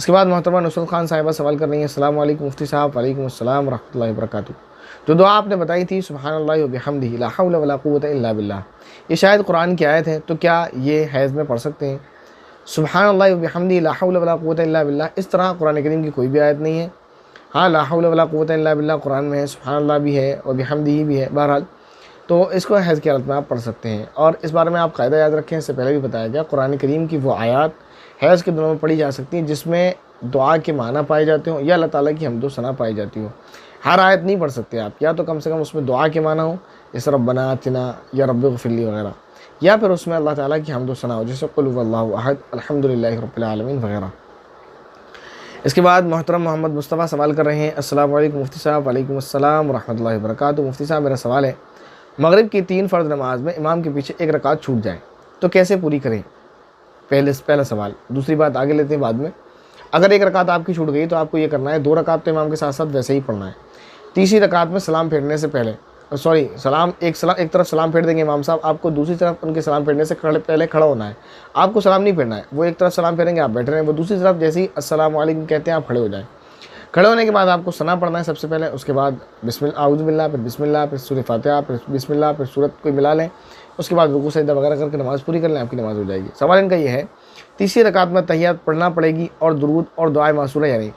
इसके बाद मोहतरमा नुसरत खान साहिबा सवाल कर रही हैं, अस्सलाम वालेकुम मुफ्ती साहब। वालेकुम अस्सलाम व रहमतुल्लाहि व बरकातुहू। जो दुआ आपने बताई थी सुब्हानल्लाहि व बिहम्दिही ला हौला वला कुव्वता इल्ला बिल्लाह, ये शायद कुरान की आयत है, तो क्या ये हैज़ में पढ़ सकते हैं? सुब्हानल्लाहि व बिहम्दिही ला हौला वला कुव्वता इल्ला बिल्लाह, इस तरह कुरान करीम की कोई भी आयत नहीं है। हाँ, ला हौला वला कुव्वता इल्ला बिल्लाह कुरान में है, सुब्हानल्लाह भी है और बिहम्दिही भी है। बहरहाल तो इसको हैज़ की हालत में आप पढ़ सकते हैं। और इस बारे में आप कायदा याद रखें, इससे पहले भी बताया गया, कुरान करीम की वो आयत हैज़ के दिनों में पढ़ी जा सकती हैं जिसमें दुआ के माना पाए जाते हों या अल्लाह ताला की हम्द व सना पाई जाती हो। हर आयत नहीं पढ़ सकते आप, या तो कम से कम उसमें दुआ के माना हो, जैसे रब्बना आतिना या रब्बिग़फिरली वगैरह, या फिर उसमें अल्लाह ताला की हम्द व सना हो, जैसे कुल हुवल्लाहु अहद अल्हम्दुलिल्लाहि रब्बिल आलमीन वगैरह। इसके बाद मोहतरम मोहम्मद मुस्तफ़ा सवाल कर रहे हैं, अस्सलाम वालेकुम मुफ्ती साहब। वालेकुम अस्सलाम व रहमतुल्लाहि व बरकातुहू। मुफ्ती साहब, मेरा सवाल है, मगरिब की 3 फ़र्ज़ नमाज में इमाम के पीछे एक रकात छूट जाए तो कैसे पूरी करें? पहला सवाल। दूसरी बात आगे लेते हैं बाद में। अगर एक रकात आपकी छूट गई तो आपको ये करना है, 2 रकात तो इमाम के साथ साथ वैसे ही पढ़ना है। तीसरी रकात में सलाम फेरने से पहले एक तरफ सलाम फेर देंगे इमाम साहब, आपको दूसरी तरफ उनके सलाम फेरने से पहले खड़ा होना है। आपको सलाम नहीं फेरना है, वो एक तरफ सलाम फेरेंगे, आप बैठे रहें, वो दूसरी तरफ जैसे ही अस्सलाम वालेकुम कहते हैं आप खड़े हो जाएँ। खड़े होने के बाद आपको सना पढ़ना है सबसे पहले, उसके बाद आऊज़ु बिल्लाह, फिर बिस्मिल्लाह, फिर सूरह फातिहा, फिर बिस्मिल्लाह, फिर सूरत कोई मिला लें, उसके बाद रुकू सजदा वगैरह करके नमाज़ पूरी कर लें, आपकी नमाज़ हो जाएगी। सवाल इनका ये है, तीसरी रकात में तहिय्यात पढ़ना पड़ेगी और दुरूद और दुआए मासूरा या नहीं?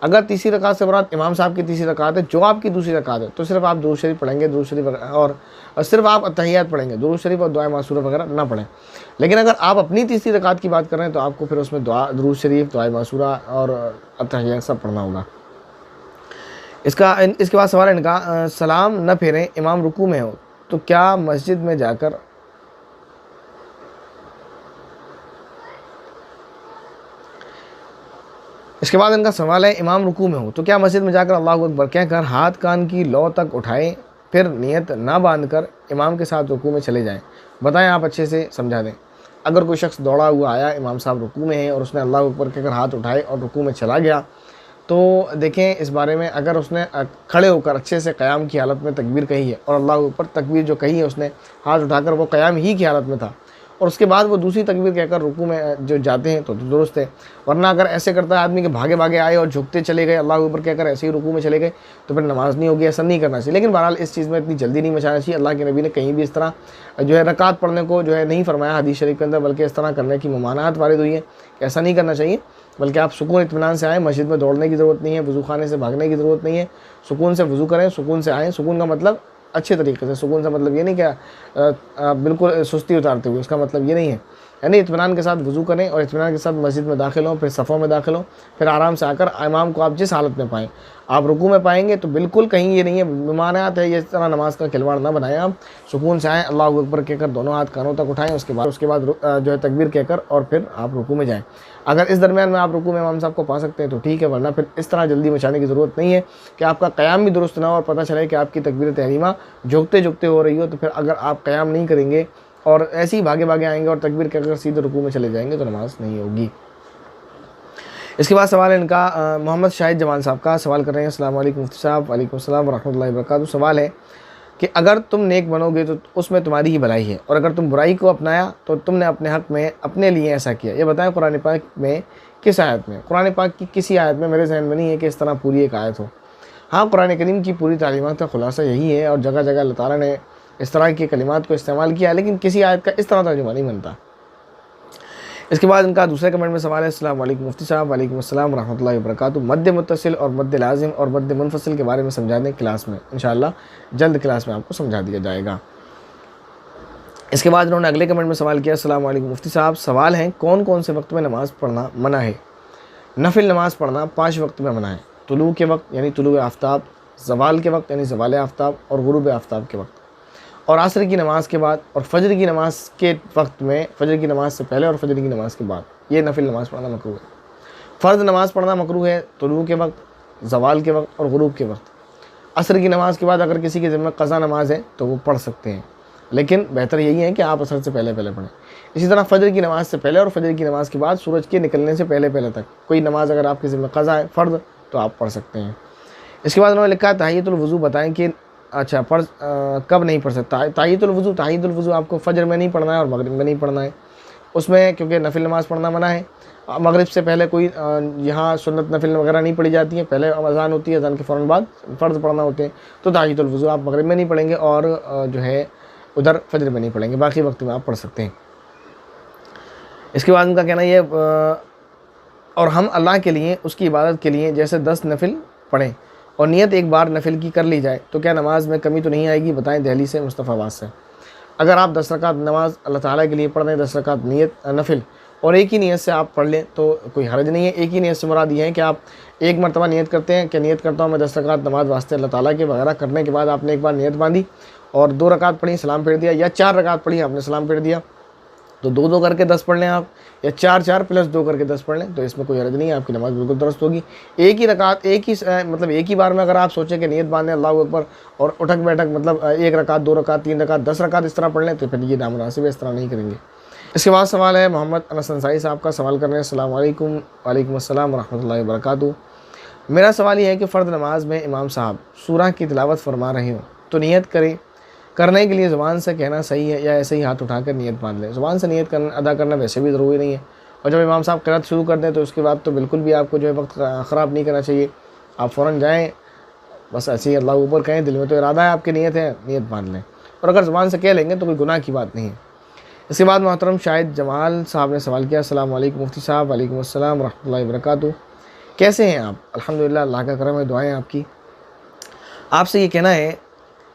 अगर तीसरी रकात से मुराद इमाम साहब की तीसरी रकात है, जो आपकी दूसरी रकात है, तो सिर्फ आप दुरूद शरीफ पढ़ेंगे, दुरूद शरीफ और सिर्फ आप तहिय्यात पढ़ेंगे, दुरूद शरीफ और दुआए मासूरा वगैरह ना पढ़ें। लेकिन अगर आप अपनी तीसरी रकात की बात कर रहे हैं तो आपको फिर उसमें दुरूद शरीफ, दुआए मासूरा और तहिय्यात सब पढ़ना होगा। इसके बाद सवाल है इनका, सलाम न फेरें, इमाम रुकू में हो तो क्या मस्जिद में जाकर इसके बाद इनका सवाल है, इमाम रुकू में हो तो क्या मस्जिद में जाकर अल्लाहु अकबर कहकर हाथ कान की लौ तक उठाएं, फिर नियत ना बांधकर इमाम के साथ रुकू में चले जाएं? बताएं, आप अच्छे से समझा दें। अगर कोई शख्स दौड़ा हुआ आया, इमाम साहब रुकू में है और उसने अल्लाहु अकबर कहकर हाथ उठाए और रुकू में चला गया, तो देखें इस बारे में, अगर उसने खड़े होकर अच्छे से क़याम की हालत में तकबीर कही है और अल्लाह ऊपर तकबीर जो कही है उसने हाथ उठाकर वो क़याम ही की हालत में था, और उसके बाद वो दूसरी तकबीर कहकर रुकू में जो जाते हैं तो दुरुस्त है। वरना अगर ऐसे करता है आदमी के भागे भागे आए और झुकते चले गए, अल्लाह ऊपर कहकर ऐसे ही रुकू में चले गए, तो फिर नमाज नहीं होगी। ऐसा नहीं करना चाहिए। लेकिन बहरहाल इस चीज़ में इतनी जल्दी नहीं मचाना चाहिए। अल्लाह के नबी ने कहीं भी इस तरह जो है रकात पढ़ने को जो है नहीं फरमाया हदीस शरीफ के अंदर, बल्कि इस तरह करने की ममानात वारिद हुई है कि ऐसा नहीं करना चाहिए। बल्कि आप सुकून इत्मीनान से आएँ, मस्जिद में दौड़ने की ज़रूरत नहीं है, वज़ू खाने से भागने की ज़रूरत नहीं है। सुकून से वज़ू करें, सुकून से आएँ। सुकून का मतलब अच्छे तरीके से, सुकून से मतलब ये नहीं कि बिल्कुल सुस्ती उतारते हुए, उसका मतलब ये नहीं है। यानी इत्मीनान के साथ वज़ू करें और इत्मीनान के साथ मस्जिद में दाखिल हों, फिर सफ़ों में दाखिल हों, फिर आराम से आकर इमाम को आप जिस हालत में पाएँ, आप रुकू में पाएंगे तो बिल्कुल कहीं ये नहीं है ममानात है, ये इस तरह नमाज का खिलवाड़ ना बनाएं। आप सुकून से आएँ, अल्लाहु अकबर कहकर दोनों हाथ कानों तक उठाएँ, उसके बाद जो है तकबीर कहकर और फिर आप रुकू में जाएँ। अगर इस दरमियान में आप रुकू में इमाम साहब को पा सकते हैं तो ठीक है, वरना फिर इस तरह जल्दी मचाने की ज़रूरत नहीं है कि आपका क़याम भी दुरुस्त ना हो और पता चले कि आपकी तकबीर तहरीमा झुकते झुकते हो रही हो। तो फिर अगर आप क़याम नहीं करेंगे और ऐसे ही भागे भागे आएंगे और तकबीर कहकर सीधे रुकू में चले जाएंगे तो नमाज नहीं होगी। इसके बाद सवाल है इनका, मोहम्मद शाहिद जमान साहब का सवाल कर रहे हैं, अस्सलाम वालेकुम मुफ्ती साहब। वालेकुम अस्सलाम व रहमतुल्लाहि व बरकातहू। सवाल है कि अगर तुम नेक बनोगे तो उसमें तुम्हारी ही भलाई है, और अगर तुम बुराई को अपनाया तो तुमने अपने हक़ में अपने लिए ऐसा किया। ये बताएं कुरान पाक में किस आयत में? कुरान पाक की किसी आयत में, मेरे जहन में नहीं है कि इस तरह पूरी एक आयत हो। हाँ, कुरान करीम की पूरी तालीमात का खुलासा यही है और जगह जगह अल्लाह ताला ने इस तरह की कलिमात को इस्तेमाल किया, लेकिन किसी आयत का इस तरह तर्जुमा नहीं बनता। इसके बाद इनका दूसरे कमेंट में सवाल है, अस्सलाम वालेकुम मुफ्ती साहब। वालेकुम अस्सलाम व रहमतुल्लाहि व बरकातहू। मद्द मुत्तसिल और मद्द लाजिम और मद्द मुनफसिल के बारे में समझा दें क्लास में, इंशाअल्लाह जल्द क्लास में आपको समझा दिया जाएगा। इसके बाद उन्होंने अगले कमेंट में सवाल किया, अस्सलाम वालेकुम मुफ्ती साहब, सवाल है कौन कौन से वक्त में नमाज़ पढ़ना मना है? नफिल नमाज़ पढ़ना 5 वक्त में मना है। तुलू के वक्त यानी तुलू आफ्ताब, ज़वाल के वक्त यानी ज़वाल आफ्ताब और गुरूब आफ्ताब के वक्त, और असर की नमाज़ के बाद, और फजर की नमाज़ के वक्त में, फजर की नमाज़ से पहले और फजर की नमाज़ के बाद। ये नफिल नमाज़ पढ़ना मकरूह है। फ़र्ज़ नमाज़ पढ़ना मकरूह है तुलू के वक्त, ज़वाल के वक्त और गुरूब के वक्त। असर की नमाज़ के बाद अगर किसी के ज़िम्मे क़ज़ा नमाज़ है तो वो पढ़ सकते हैं, लेकिन बेहतर यही है कि आप असर से पहले पढ़ें। इसी तरह फजर की नमाज़ से पहले और फजर की नमाज़ के बाद, सूरज के निकलने से पहले तक कोई नमाज़ अगर आपके ज़िम्मे क़ज़ा है, फ़र्ज़, तो आप पढ़ सकते हैं। इसके बाद उन्होंने लिखा है तहियतुल वज़ू बताएं कि अच्छा फ़र्ज़ कब नहीं पढ़ सकता? तहियतुल वज़ू आपको फ़जर में नहीं पढ़ना है और मगरिब में नहीं पढ़ना है। उसमें क्योंकि नफिल नमाज़ पढ़ना मना है। मगरिब से पहले कोई यहाँ सुन्नत नफिल वगैरह नहीं पढ़ी जाती है, पहले अज़ान होती है, अज़ान के फ़ौरन बाद फ़र्ज़ पढ़ना होते हैं। तो ताहियतुल वुज़ू आप मगरिब में नहीं पढ़ेंगे और जो है उधर फजर में नहीं पढ़ेंगे, बाकी वक्त में आप पढ़ सकते हैं। इसके बाद उनका कहना ये और हम अल्लाह के लिए, उसकी इबादत के लिए जैसे 10 नफिल पढ़ें और नियत एक बार नफिल की कर ली जाए तो क्या नमाज में कमी तो नहीं आएगी? बताएं। दिल्ली से मुस्तफ़ाबाद से। अगर आप 10 रकात नमाज अल्लाह ताला के लिए पढ़ रहे हैं, 10 रकात नियत नफिल, और एक ही नियत से आप पढ़ लें तो कोई हर्ज नहीं है। एक ही नियत से मुराद ये है कि आप एक मरतबा नियत करते हैं कि नियत करता हूँ मैं 10 रकात नमाज वास्ते अल्लाह ताला के वगैरह करने के बाद आपने एक बार नियत बांधी और 2 रकात पढ़ी, सलाम फेर दिया, या 4 रकात पढ़ी, आपने सलाम फेर दिया, तो 2-2 करके 10 पढ़ लें आप, या 4-4 प्लस 2 करके 10 पढ़ लें, तो इसमें कोई हर्ज नहीं है, आपकी नमाज़ बिल्कुल दुरुस्त होगी। एक ही रकात, एक ही मतलब एक ही बार में अगर आप सोचें कि नियत बांधें अल्लाहु अकबर और उठक बैठक मतलब 1 रकात, 2 रकात, 3 रकात, 10 रकात इस तरह पढ़ लें तो फिर ये नामुनासिब है, इस तरह नहीं करेंगे। इसके बाद सवाल है मोहम्मद अनस अंसारी साहब का। सवाल कर रहे हैं, अस्सलाम वालेकुम। वालेकुम अस्सलाम व रहमतुल्लाहि व बरकातुहू। मेरा सवाल यह है कि फ़र्द नमाज में इमाम साहब सूरह की तिलावत फरमा रहे हो तो नियत करने के लिए ज़ुबान से कहना सही है या ऐसे ही हाथ उठाकर नियत बांध लें? ज़ुबान से नियत अदा करना वैसे भी ज़रूरी नहीं है, और जब इमाम साहब क़िरात शुरू कर दें तो उसके बाद तो बिल्कुल भी आपको जो है वक्त ख़राब नहीं करना चाहिए। आप फ़ौरन जाएँ, बस ऐसे ही अल्लाह ऊपर कहें, दिल में तो इरादा है, आपकी नियत है, नियत बांध लें, और अगर ज़ुबान से कह लेंगे तो कोई गुनाह की बात नहीं है। इसके बाद मोहतरम शाहिद जमाल साहब ने सवाल किया, अस्सलाम वालेकुम मुफ्ती साहब। वालेकुम अस्सलाम व रहमतुल्लाहि व बरकातुहू। कैसे हैं आप? अल्हम्दुलिल्लाह, अल्लाह का करम है, दुआएं आपकी। आपसे ये कहना है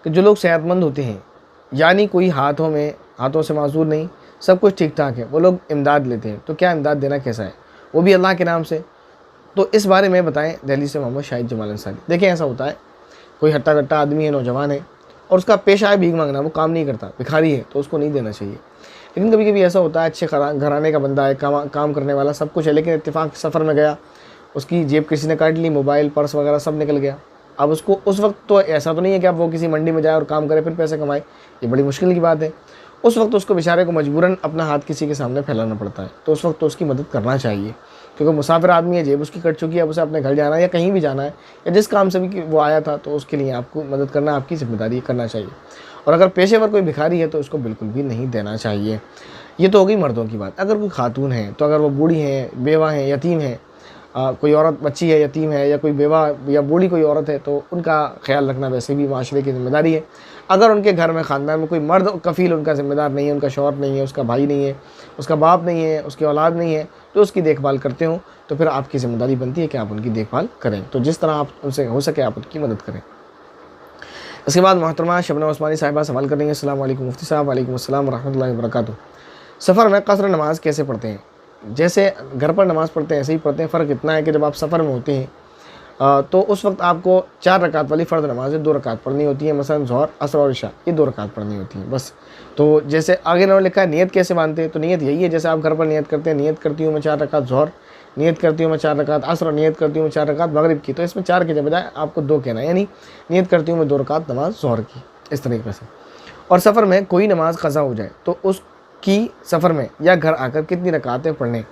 कि जो लोग सेहतमंद होते हैं, यानी कोई हाथों से माजूर नहीं, सब कुछ ठीक ठाक है, वो लोग इमदाद लेते हैं, तो क्या इमदाद देना कैसा है, वो भी अल्लाह के नाम से? तो इस बारे में बताएं। दिल्ली से मोहम्मद शाहिद जमाल अंसारी। देखें, ऐसा होता है, कोई हट्टा कट्टा आदमी है, नौजवान है, और उसका पेशा है भीख मांगना, वो काम नहीं करता, भिखारी है, तो उसको नहीं देना चाहिए। लेकिन कभी कभी ऐसा होता है, अच्छे घराने का बंदा है, काम करने वाला, सब कुछ है, लेकिन इत्तेफाक सफ़र में गया, उसकी जेब किसी ने काट ली, मोबाइल पर्स वगैरह सब निकल गया। अब उसको उस वक्त तो ऐसा तो नहीं है कि अब वो किसी मंडी में जाए और काम करे फिर पैसे कमाए, ये बड़ी मुश्किल की बात है। उस वक्त उसको बेचारे को मजबूरन अपना हाथ किसी के सामने फैलाना पड़ता है, तो उस वक्त तो उसकी मदद करना चाहिए, क्योंकि मुसाफिर आदमी है, जेब उसकी कट चुकी है, अब उसे अपने घर जाना है या कहीं भी जाना है, या जिस काम से भी वो आया था, तो उसके लिए आपको मदद करना आपकी जिम्मेदारी करना चाहिए। और अगर पेशेवर कोई भिखारी है तो उसको बिल्कुल भी नहीं देना चाहिए। ये तो हो गई मर्दों की बात। अगर कोई खातून है, तो अगर वो बूढ़ी हैं, बेवा हैं, यतीम है, कोई औरत बच्ची है, यतीम है, या कोई बेवा या बूढ़ी कोई औरत है, तो उनका ख्याल रखना वैसे भी माशरे की ज़िम्मेदारी है। अगर उनके घर में ख़ानदान में कोई मर्द कफ़ील उनका ज़िम्मेदार नहीं है, उनका शौहर नहीं है, उसका भाई नहीं है, उसका बाप नहीं है, उसकी औलाद नहीं है, तो उसकी देखभाल करते हो, तो फिर आपकी ज़िम्मेदारी बनती है कि आप उनकी देखभाल करें। तो जिस तरह आप उनसे हो सके आप उनकी मदद करें। इसके बाद मोहतरमा शबनम उस्मानी साहिबा सवाल कर रही हैं, अस्सलाम वालेकुम मुफ्ती साहब। वालेकुम अस्सलाम व रहमतुल्लाहि व बरकातुहू। सफ़र में क़स्र नमाज कैसे पढ़ते हैं? जैसे घर पर नमाज़ पढ़ते हैं ऐसे ही पढ़ते हैं। फ़र्क इतना है कि जब आप सफ़र में होते हैं तो उस वक्त आपको 4 रकात वाली फ़र्द नमाज़ 2 रकात पढ़नी होती है, मसलन ज़ोहर, असर और इशा, ये 2 रकात पढ़नी होती है बस। तो जैसे आगे ना लिखा है नियत कैसे बांधते हैं, तो नियत यही है जैसे आप घर पर नियत करते हैं, नियत करती हूँ मैं 4 रकात ज़ोहर, नियत करती हूँ मैं 4 रकात असर, नियत करती हूँ मैं 4 रकात मगरिब की, तो इसमें 4 के बजाय आपको 2 कहना है, यानी नियत करती हूँ मैं 2 रकात नमाज ज़ोहर की, इस तरीके से। और सफ़र में कोई नमाज़ क़ज़ा हो जाए तो उसकी सफ़र में या घर आकर कितनी रकातें पढ़ने?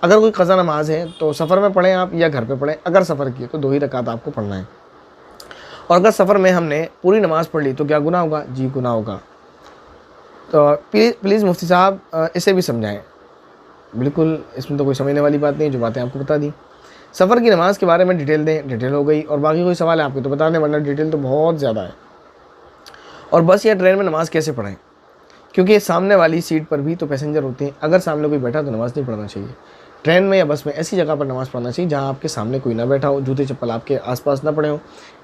अगर कोई क़ज़ा नमाज है तो सफ़र में पढ़ें आप या घर पे पढ़ें। अगर सफ़र की तो 2 ही रकात आपको पढ़ना है। और अगर सफ़र में हमने पूरी नमाज़ पढ़ ली तो क्या गुनाह होगा? जी गुनाह होगा। तो प्लीज़ मुफ्ती साहब इसे भी समझाएं। बिल्कुल, इसमें तो कोई समझने वाली बात नहीं, जो बातें आपको बता दी। सफ़र की नमाज़ के बारे में डिटेल दें, डिटेल हो गई। और बाकी कोई सवाल है आपके तो बता दें, वरना डिटेल तो बहुत ज़्यादा है। और बस या ट्रेन में नमाज़ कैसे पढ़ें? क्योंकि सामने वाली सीट पर भी तो पैसेंजर होते हैं, अगर सामने कोई बैठा तो नमाज़ नहीं पढ़ना चाहिए। ट्रेन में या बस में ऐसी जगह पर नमाज़ पढ़ना चाहिए जहाँ आपके सामने कोई ना बैठा हो, जूते चप्पल आपके आसपास ना पड़े हो।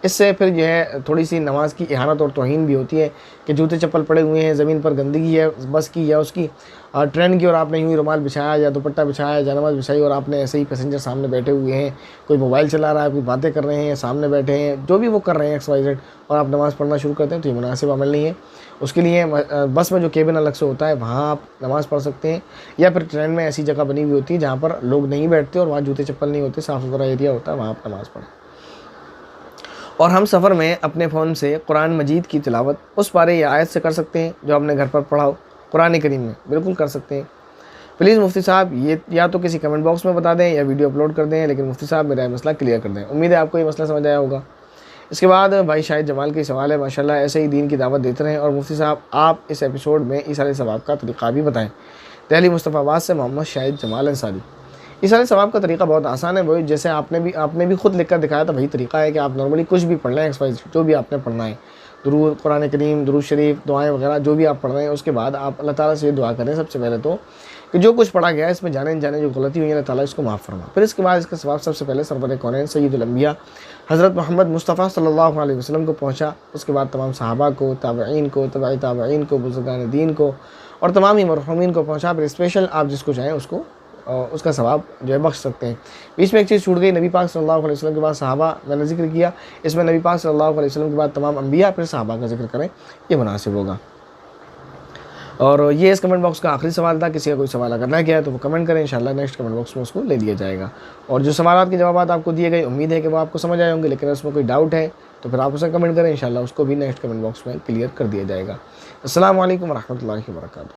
इससे फिर जो है थोड़ी सी नमाज की इहानत और तौहीन भी होती है कि जूते चप्पल पड़े हुए हैं, ज़मीन पर गंदगी है बस की या उसकी ट्रेन की, और आपने यूँ ही रुमाल बिछाया या दुपट्टा बिछाया, जानमाज़ बिछाई, और आपने ऐसे ही पैसेंजर सामने बैठे हुए हैं, कोई मोबाइल चला रहा है, कोई बातें कर रहे हैं, सामने बैठे हैं, जो भी वो कर रहे हैं XYZ, और आप नमाज़ पढ़ना शुरू करते हैं, तो ये मुनासिब अमल नहीं है। उसके लिए बस में जो केबिन अलग से होता है वहाँ आप नमाज़ पढ़ सकते हैं, या फिर ट्रेन में ऐसी जगह बनी हुई होती है जहाँ पर लोग नहीं बैठते और वहाँ जूते चप्पल नहीं होते, साफ़ सुथरा एरिया होता है, वहाँ आप नमाज़ पढ़ें। और हम सफ़र में अपने फ़ोन से कुरान मजीद की तिलावत उस पारे या आयत से कर सकते हैं जो आपने घर पर पढ़ा हो कुरान करीम में? बिल्कुल कर सकते हैं। प्लीज़ मुफ्ती साहब ये या तो किसी कमेंट बॉक्स में बता दें या वीडियो अपलोड कर दें, लेकिन मुफ्ती साहब मेरा मसला क्लियर कर दें। उम्मीद है आपको ये मसला समझ आया होगा। इसके बाद भाई शाहिद जमाल के सवाल है, माशाल्लाह ऐसे ही दीन की दावत देते रहें। और मुफ्ती साहब आप इस एपिसोड में ईसाले सवाब का तरीक़ा भी बताएं। दिल्ली मुस्तफ़ाबाद से मोहम्मद शाहिद जमाल अंसारी। ईसाले सवाब का तरीका बहुत आसान है, वही जैसे आपने भी खुद लिख कर दिखाया था, वही तरीका है कि आप नॉर्मली कुछ भी पढ़ लें, एक्सवाइज जो भी आपने पढ़ना है, दुरूद, कुरान करीम, दुरूद शरीफ, दुआएं वगैरह जो भी आप पढ़ रहे हैं, उसके बाद आप अल्लाह ताला से ये दुआ करें सबसे पहले तो कि जो कुछ पढ़ा गया है इसमें जाने जाने जो गलती हुई है अल्लाह ताला इसको माफ़ फरमा। फिर इसके बाद इसका सवाब सबसे पहले सरवर कौनैन सय्यदुल अंबिया हज़रत मोहम्मद मुस्तफ़ा सल्लल्लाहु अलैहि वसल्लम को पहुँचा। उसके बाद तमाम सहाबा को, ताबईन को, तबाई ताबईन को, बुज़ुर्गान दीन को और तमाम ही मरहूमीन को पहुँचा। फिर स्पेशल आप जिसको चाहें उसको उसका सवाब जो है बख्श सकते हैं। बीच में एक चीज़ छूट गई, नबी पाक सल्लल्लाहु अलैहि वसल्लम के बाद सहाबा मैंने जिक्र किया, इसमें नबी पाक सल्लल्लाहु अलैहि वसल्लम के बाद तमाम अंबिया फिर सहाबा का जिक्र करें, ये मुनासिब होगा। और ये इस कमेंट बॉक्स का आखिरी सवाल था। किसी का कोई सवाल अगर ना किया है तो वो कमेंट करें, इंशाल्लाह नेक्स्ट कमेंट बॉक्स में उसको ले लिया जाएगा। और जो सवालात के जवाब आपको दिए गए उम्मीद है कि वो आपको समझ आए होंगे, लेकिन उसमें कोई डाउट है तो फिर आप उसे कमेंट करें, इंशाल्लाह उसको भी नेक्स्ट कमेंट बॉक्स में क्लियर कर दिया जाएगा। अस्सलाम वालेकुम व रहमतुल्लाहि व बरकातुहू।